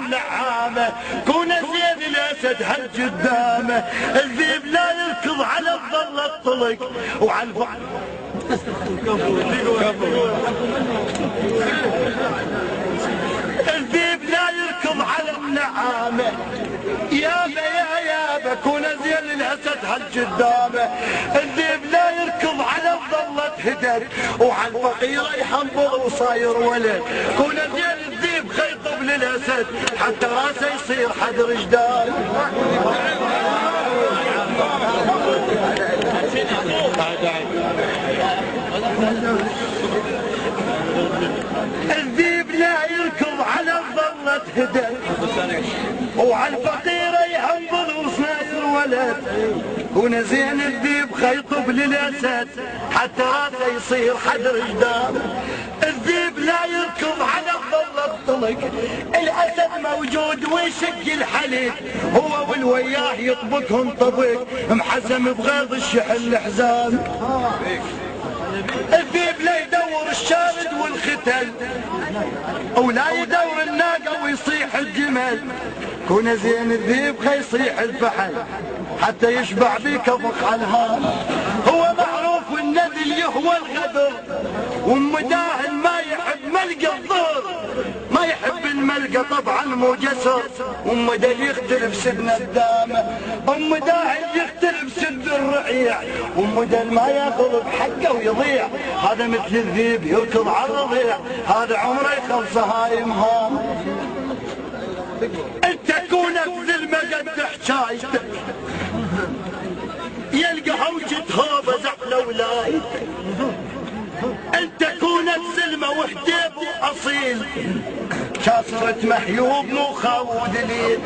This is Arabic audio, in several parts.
النعامة، كون زين الاسد هل قدامه، الذيب لا يركض على الظل الطلق وعلى الذيب لا يركض على النعامة، يابا يابا كون زين الاسد هل قدامه، الذيب لا يركض على الظلة هدر وعلى الفقيرة يحنبض وصاير ولد، كون زين الذيب خيطب للاسد حتى راسه يصير حدر جدال. الذيب لا يركض على الظلة هدر وعلى الفقيرة يحنبض وصاير ولد، كون زين الذيب خيطب للاسد حتى راسه يصير حدر جدال. الذيب لا يركض على الظل الطلق، الاسد موجود ويشق الحليب، هو والوياه يطبقهم طبق محزم بغيظ الشحن الحزام. الذيب لا يدور الشارد والختل ولا يدور الناقة ويصيح الجمل، كون زين الذيب خيصيح الفحل حتى يشبع بيك فخ الهام. هو معروف النذل يهوى الغدر ومداهن ما يحب ملقى الظهر، ما يحب الملقى طبعا مو جسر، ومدل يختلف سدن الدامة، ومداهن يختلف سد الرعيع، ومدل ما ياخذ بحقه ويضيع، هذا مثل الذيب يركض على الرضيع، هذا عمره يخلصه هاي مهام. انت كونك ذلمة قد حجايتك يلقى هوجة هوبة زعلة ولايتك، انت كونك سلمة وحديب واصيل، كاسرة محيوب مو خاود ليل،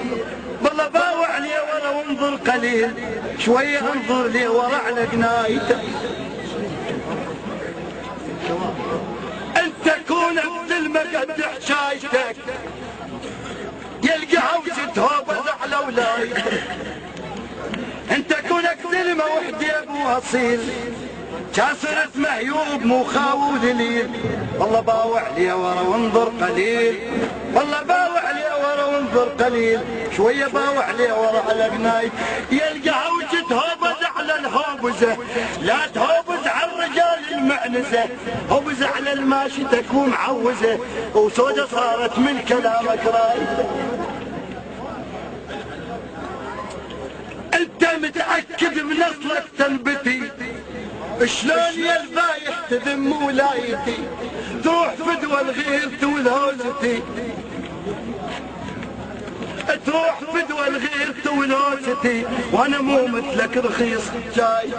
والله باوع لي ورا وانظر قليل، شوية انظر لي ورا على قنايتك. انت كونك سلمة قد حجايتك يلقى هوجة هوبة زعلة ولايتك، انت كونك سلمة وحديب واصيل، كاسرة مهيوب مو خاود ليل، والله باوع لي ورا وانظر قليل، والله باوع لي ورا وانظر قليل، شوية باوع لي ورا على قناي، يلقى هوجة هوبز على الهوبزة، لا تهوبز على الرجال المعنزة، هوبز على الماشي تكون معوزة، وسودة صارت من كلامك رايته. انت متأكد من اصلك تنبتي، شلون يا البايح تذم ولايتي، تروح فدوى الغيرت والهوزتي، تروح فدوى الغيرت والهوزتي، وانا مو مثلك رخيص جاي.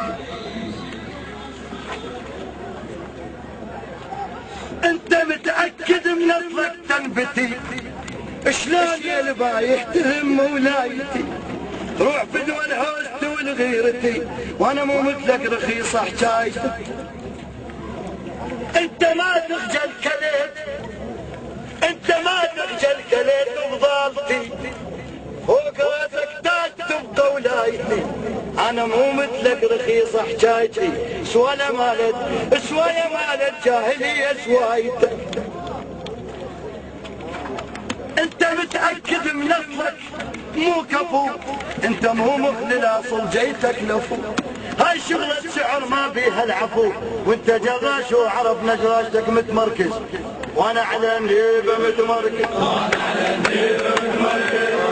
انت متأكد من اصلك تنبتي، شلون يا البايح تذم ولايتي، تروح فدوى الهوزتي والغيرتي، وانا مو مثلك رخيصة حجايتك. انت ما تخجل كليت، انت ما تخجل كليت بضالتي، فوق راسك تاج تبقى ولايتي، انا مو مثلك رخيصة حجايتي، سوالا مالت سوايا مالت جاهلية سوايتك. انت متأكد من اصلك مو كفو، انت مو مخلل اصل جيتك لفو، هاي شغلة شعر ما بيها العفو، وانت جراش وعرفنا جراشتك متمركز، وانا على النيبة متمركز، وانا على النيبة متمركز.